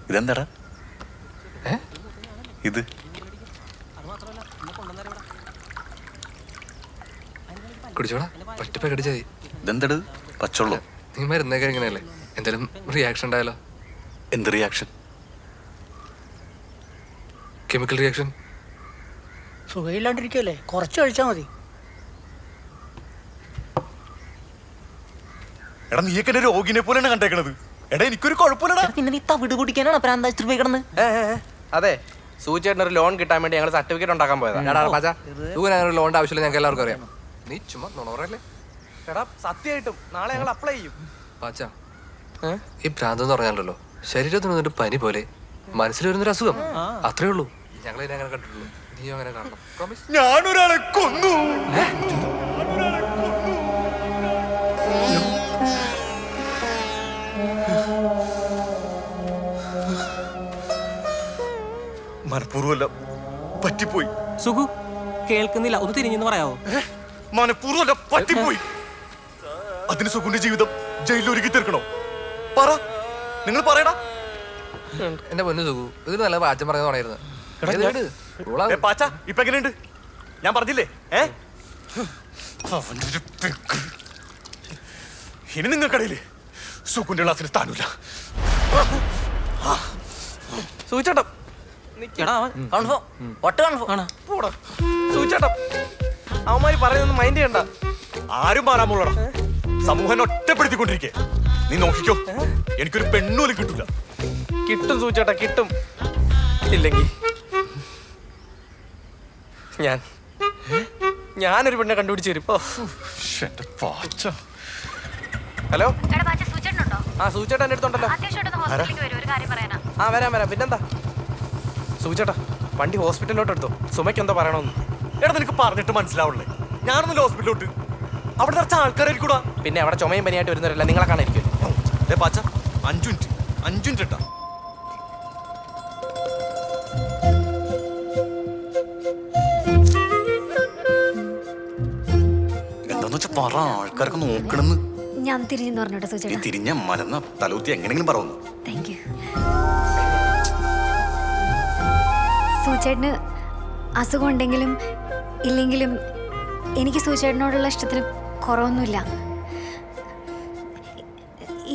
ഇതെന്താടാ ഇത്? കുടിച്ചോടാ, പറ്റിപ്പ കടിച്ചായി. ഇതെന്തട്? പച്ചവെള്ളോ? നീ മരുന്നൊക്കെ എങ്ങനെയല്ലേ? എന്തായാലും റിയാക്ഷൻ ഉണ്ടായാലോ? എന്ത് റിയാക്ഷൻ? Chemical reaction. സുഖമില്ലാണ്ടിരിക്കല്ലേ, കുറച്ച് കഴിച്ചാൽ മതി. എടാ നീയൊക്കെ എന്നെ രോഗിനെ പോലെയാണ് കണ്ടേക്കണത്. എടാ എനിക്കൊരു കുഴപ്പമില്ലടാ. പിന്നെ നീ തവിട് കുടിക്കാനാണ് പ്രാന്താശുപത്രി പോയി കിടന്ന്? അതെ, സൂചിച്ചേട്ടന് ഒരു ലോൺ കിട്ടാൻ വേണ്ടി ഞങ്ങൾ സർട്ടിഫിക്കറ്റ് ഉണ്ടാക്കാൻ പോയതാ. അങ്ങനെ ലോണിന്റെ ആവശ്യമില്ല, ഞങ്ങൾക്ക് എല്ലാവർക്കും അറിയാം. നീ ചുമ്മാ നുണറല്ലേ? എടാ സത്യമായിട്ടും നാളെ ഞങ്ങൾ അപ്ലൈ ചെയ്യും. പാച്ച, ഈ ഭ്രാന്ത് എന്ന് പറഞ്ഞാലല്ലോ ശരീരത്തിന് വന്നിട്ട് പനി പോലെ മനസ്സിൽ വരുന്നൊരു അസുഖം, അത്രേ ഉള്ളൂ. ഞങ്ങൾ ഇതിനെ അങ്ങനെ കണ്ടിട്ടുള്ളൂ. നീ അങ്ങനെ കാണണം. പ്രോമിസ്. ഞാനൊരാളെ കൊന്നു. മനഃപൂർവ്വമല്ല, പറ്റിപ്പോയി. സുഖു കേൾക്കുന്നില്ല, ഒന്ന് തിരിഞ്ഞെന്ന് പറയാവോ? മനഃപൂർവ്വമല്ല, പറ്റിപ്പോയി. അതിന് സുഖുന്റെ ജീവിതം ജയിലിൽ ഒരുക്കി തീർക്കണോ? പറ, നിങ്ങൾ പറയടാ. എന്റെ പൊന്നു സുഖു, ഇതിന് നല്ല പാച്ചൻ പറയുന്ന പറയായിരുന്നു. പാച്ച ഇപ്പൊ എങ്ങനെയുണ്ട്? ഞാൻ പറഞ്ഞില്ലേ ഇനി നിങ്ങൾക്കടയില് സുഖുന്റെ ക്ലാസ്സിൽ സ്ഥാനമില്ല. സൂചിച്ചേട്ടം സൂചിച്ചേട്ടം അവന്മാര് പറയുന്നൊന്നും മൈൻഡ് ചെയ്യണ്ട. ആരും മാറാമുള്ളടാ. സമൂഹം ഒറ്റപ്പെടുത്തിക്കൊണ്ടിരിക്കേ. നീ നോക്കിക്കോ, എനിക്കൊരു പെണ്ണൂലും കിട്ടൂല. കിട്ടും സൂചിച്ചേട്ടാ, കിട്ടും. ഇല്ലെങ്കിൽ ഞാനൊരു പെണ്ണെ കണ്ടുപിടിച്ച് തരും. ഹലോ, ആ സൂചിച്ചേട്ടാ എന്റെ അടുത്തുണ്ടല്ലോ. ആ വരാം വരാം. പിന്നെന്താ സൂചിച്ചേട്ടാ, വണ്ടി ഹോസ്പിറ്റലിലോട്ട് എടുത്തോ. സുമയ്ക്ക് എന്താ പറയണമെന്ന്. എടാ നിനക്ക് പറഞ്ഞിട്ട് മനസ്സിലാവണേ. ഞാനൊന്നല്ല ഹോസ്പിറ്റലിലോട്ട്. അവിടെ നിറച്ച ആൾക്കാരായിരിക്കൂടാ. പിന്നെ അവിടെ ചുമയും പനിയായിട്ട് വരുന്നവരല്ല, നിങ്ങളെ കാണാതിരിക്കും. പാച്ച 5 മിനിറ്റ് ഇട്ടാ. എന്താന്ന് വെച്ചാ പറ, ആൾക്കാരൊക്കെ നോക്കണെന്ന്. ഞാൻ തിരിഞ്ഞെന്ന് പറഞ്ഞോട്ടെ സുചേട്ടാ? തിരിഞ്ഞ മലന്ന തലൂത്തി എങ്ങനെയെങ്കിലും പറയുന്നു. Thank you. സൂചേട്ടന് അസുഖം ഉണ്ടെങ്കിലും ഇല്ലെങ്കിലും എനിക്ക് സൂചേട്ടനോടുള്ള ഇഷ്ടത്തിന് കുറവൊന്നുമില്ല.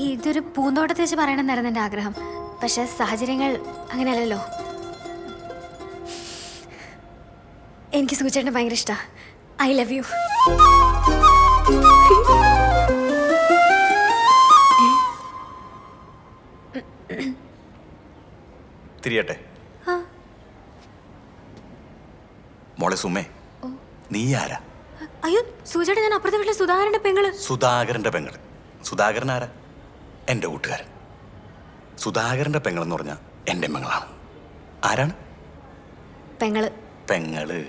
ഇതൊരു പൂന്തോട്ടത്തിൽ വെച്ച് പറയണമെന്നായിരുന്നു എൻ്റെ ആഗ്രഹം. പക്ഷെ സാഹചര്യങ്ങൾ അങ്ങനെയല്ലല്ലോ. എനിക്ക് സൂചേട്ടനെ ഭയങ്കര ഇഷ്ടമാണ്. I love you. തിരിയട്ടെ മോളെ സുമേ, നീ ആരാ? അയ്യോ സൂചേട്ടൻ, ഞാൻ അപ്പുറത്തെ വീട്ടിലെ സുധാകരന്റെ പെങ്ങള്. സുധാകരന്റെ പെങ്ങള്? സുധാകരൻ ആരാ? എൻ്റെ കൂട്ടുകാരൻ. സുധാകരന്റെ പെങ്ങളെന്ന് പറഞ്ഞാൽ എൻ്റെ പെങ്ങളാണ്. ആരാണ്? പെങ്ങള്. പെങ്ങള്.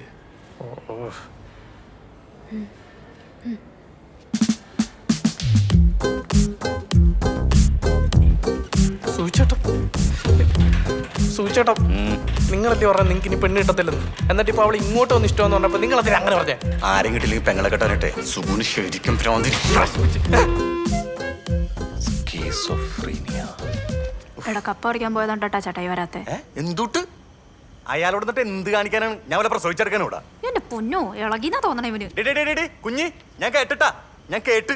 സൂചിച്ചേട്ടം നിങ്ങളല്ലേ പറഞ്ഞ നിങ്ങൾക്ക് ഇനി പെണ്ണ് കിട്ടത്തില്ലെന്ന്. എന്നിട്ട് ഇപ്പൊ അവൾ ഇങ്ങോട്ട് വന്ന് ഇഷ്ടമെന്ന് പറഞ്ഞപ്പോ നിങ്ങൾ അതിന് അങ്ങനെ പറഞ്ഞേ? ആരും കിട്ടില്ലെങ്കിൽ പെങ്ങളെ കെട്ടാനിട്ടെ. സുഗുന് ശരിക്കും കപ്പ പറിക്കാൻ പോയതുകൊണ്ടാ ചേട്ടായി വരാത്തെ. എന്തുട്ട് അയാളോട് എന്നിട്ട് എന്ത് കാണിക്കാനാണ്? ഞാൻ വല്ല പ്രസവിച്ചെടുക്കാനോടാ? എന്റെ പൊന്നോ, ഇളകിന്നാ തോന്നണേ ഇവന്. കുഞ്ഞി, ഞാൻ കേട്ടിട്ടാ. ഞാൻ കേട്ട്.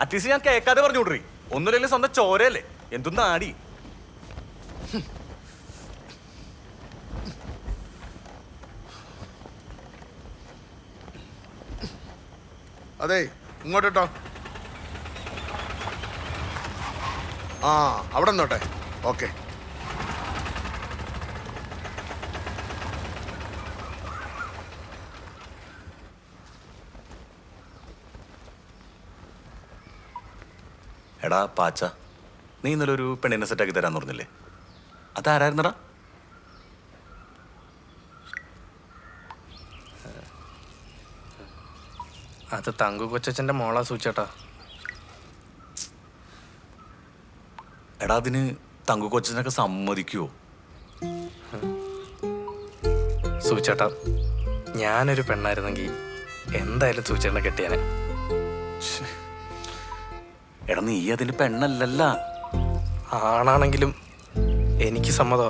അറ്റ്ലീസ്റ്റ് ഞാൻ കേൾക്കാതെ പറഞ്ഞു വിടറി. ഒന്നുമില്ലെങ്കിൽ സ്വന്തം ചോരയല്ലേ. എന്തൊന്നും ആടി. അതെ, ഇങ്ങോട്ടോ. ആ അവിടെ നിന്നോട്ടെ. ഓക്കെ. എടാ പാച്ച, നീ ഇന്നലെ ഒരു പെണ്ണിനെ സെറ്റാക്കി തരാന്ന് പറഞ്ഞില്ലേ? അതാരായിരുന്നടാ? അത് തങ്കു കൊച്ചച്ഛൻ്റെ മോളാ സൂചിച്ചേട്ടാ. എടാ അതിന് തങ്കു കൊച്ചനൊക്കെ സമ്മതിക്കുവോ? സൂചിച്ചേട്ടാ, ഞാനൊരു പെണ്ണായിരുന്നെങ്കിൽ എന്തായാലും സൂചിച്ചേട്ടനെ കെട്ടിയാനെ. എടാ നീ അതിന് പെണ്ണല്ലല്ല. ആണാണെങ്കിലും എനിക്ക് സമ്മതോ.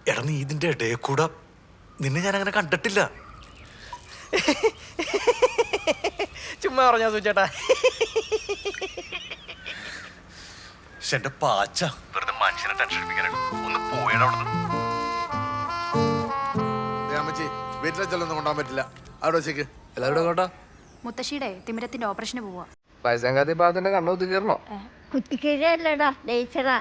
എടാ നീ ഇതിന്റെ ഇടയിൽ കൂടെ നിന്നെ ഞാൻ അങ്ങനെ കണ്ടിട്ടില്ല. ചുമ്മാ പറഞ്ഞാ സൂചേട്ടാ. പക്ഷെ എന്റെ പാച്ച വെറുതെ മനുഷ്യനെ ടെൻഷൻ അടിപ്പിക്കാനാണ്. ഒന്ന് പോയടാ അവിടെ. അമ്മച്ചി വീട്ടിലെ ചെല്ലൊന്നും കൊണ്ടാൻ പറ്റില്ല. അവിടെ വെച്ചേക്ക്. എല്ലാവരും കേട്ടോ മുത്തശ്ശിയുടെ തിമിരത്തിന്റെ ഓപ്പറേഷന് പോവാ. പൈസങ്കാത്തി ഭാഗത്തിന്റെ കണ്ണൂത്തി കയറണോ? കുത്തിക്കീഴല്ലടാ ലേച്ചറാ.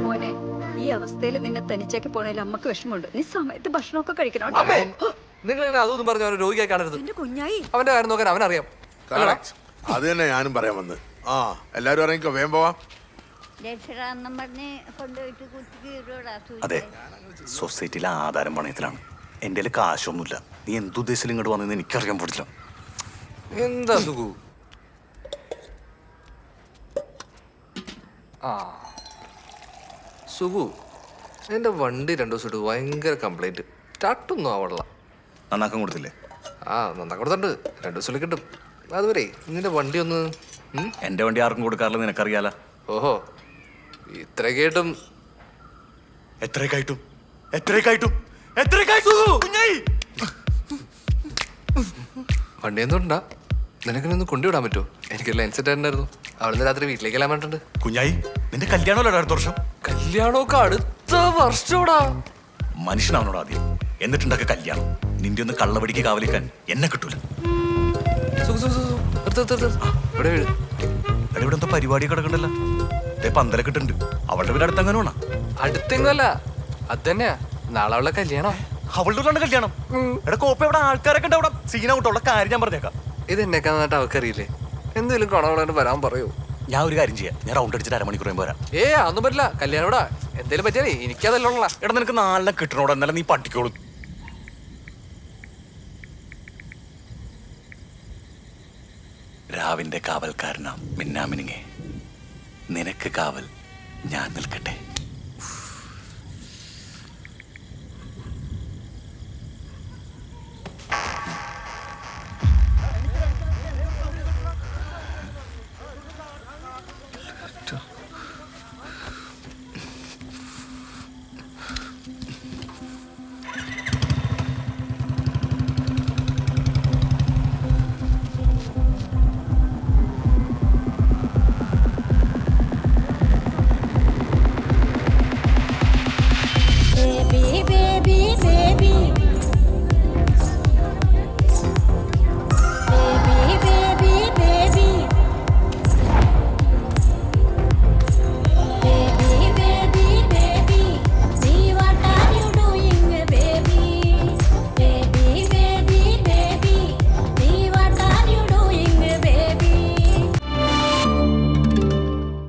മോനെ, ഈ അവസ്ഥയിൽ നിന്നെ തനിച്ചേക്ക് പോണേൽ അമ്മക്ക് വിഷമമുണ്ട്. നീ സമയത്ത് ഭക്ഷണമൊക്കെ കഴിക്കണം. നിങ്ങൾ അതൊന്നും പറഞ്ഞു അവനെ രോഗിയായി കാണരുത്. എന്റെ കുഞ്ഞായി അവന്റെ കാര്യം നോക്കാൻ അവനറിയാം. Correct. അത് തന്നെ ഞാനും പറയാൻ വന്ന്. ആ എല്ലാവരും ഇറങ്ങിക്കോ, വേഗം പോവാം. ലേച്ചറാന്നും പറഞ്ഞ് കൊണ്ടുപോയിട്ട് കുത്തിക്കീഴോടാ. അതെ, സൊസൈറ്റിയിലെ ആധാരം പണയത്തിലാണ്. എൻ്റെ കയ്യിൽ കാശൊന്നുമില്ല. നീ എന്തുദ്ദേശിച്ചാലും ഇങ്ങോട്ട് വന്നെന്ന് എനിക്കറിയാൻ പറ്റില്ല. എന്താ സുഖു? ആ സുഖു, എന്റെ വണ്ടി 2 ദിവസമായിട്ട് ഭയങ്കര കംപ്ലൈന്റ്. സ്റ്റാർട്ടൊന്നും ആവണില്ല. നന്നാക്കാൻ കൊടുത്തില്ലേ? ആ നന്നാ കൊടുത്തുണ്ട്. 2 ദിവസത്തിൽ കിട്ടും. അതുവരെ നിന്റെ വണ്ടി ഒന്ന് എൻ്റെ വണ്ടി ആർക്കും കൊടുക്കാറില്ല, നിനക്കറിയാലോ. ഓഹോ, ഇത്രയൊക്കെയായിട്ടും എത്രയൊക്കെയായിട്ടും എത്രയൊക്കെയായിട്ടും എത്രയൊക്കെയായിട്ടും കുഞ്ഞായി വണ്ടി എന്തുകൊണ്ടാ നിനക്കിനൊന്ന് കൊണ്ടുവിടാൻ പറ്റുമോ? എനിക്ക് ലൈൻസ് ഇട്ടായിരുന്നു. അവിടുന്ന് രാത്രി വീട്ടിലേക്ക് എല്ലാം വേണ്ടിട്ടുണ്ട്. കുഞ്ഞായി, നിന്റെ കല്യാണമല്ലോ അടുത്ത വർഷം. കല്യാണമൊക്കെ അടുത്ത വർഷോടാ. മനുഷ്യനാവനോട് ആദ്യം, എന്നിട്ടുണ്ടൊക്കെ കല്യാണം. നിന്റെ ഒന്ന് കള്ളവടിക്ക് കാവലിക്കാൻ എന്നെ കിട്ടൂല. സുഖു സുഖു സുഖു നിർത്ത് നിർത്ത് നിർത്ത്. ഇവിടെ വീട്. എടാ ഇവിടെ എന്തോ പരിപാടിയൊക്കെ കിടക്കണ്ടല്ലോ. പന്തലൊക്കെ ഇട്ടുണ്ട്. അവളുടെ വീട് അടുത്തെങ്ങനെ വേണം? അടുത്തെങ്ങല്ല അത് തന്നെയാ. നാളെ അവളെ കല്യാണം. അവളുടെ വീട്ടിലാണ് കല്യാണം. എടാ കോപ്പ ഇവിടെ ആൾക്കാരൊക്കെ ഉണ്ട്. അവിടെ സീനാവട്ടുള്ള കാര്യം ഞാൻ പറഞ്ഞേക്കാം. ഇത് എന്നെക്കാ നന്നായിട്ട് അവക്കറിയില്ലേ? എന്തെങ്കിലും കൊണവളോട് വരാൻ പറയൂ. ഞാൻ ഒരു കാര്യം ചെയ്യാം. ഞാൻ റൗണ്ട് അടിച്ചിട്ട് 1/2 മണിക്കൂർ പോരാ. അതൊന്നും പറ്റില്ല. കല്യാണം ഇവിടെ എന്തേലും പറ്റിയാലേ എനിക്കതല്ല. എടാ നിനക്ക് 4 കിട്ടണോടെ, എന്നാലും നീ പഠിക്കോളൂ. രാവിന്റെ കാവൽക്കാരനാ മിന്നാമിനിങ്ങേ, നിനക്ക് കാവൽ ഞാൻ നിൽക്കട്ടെ.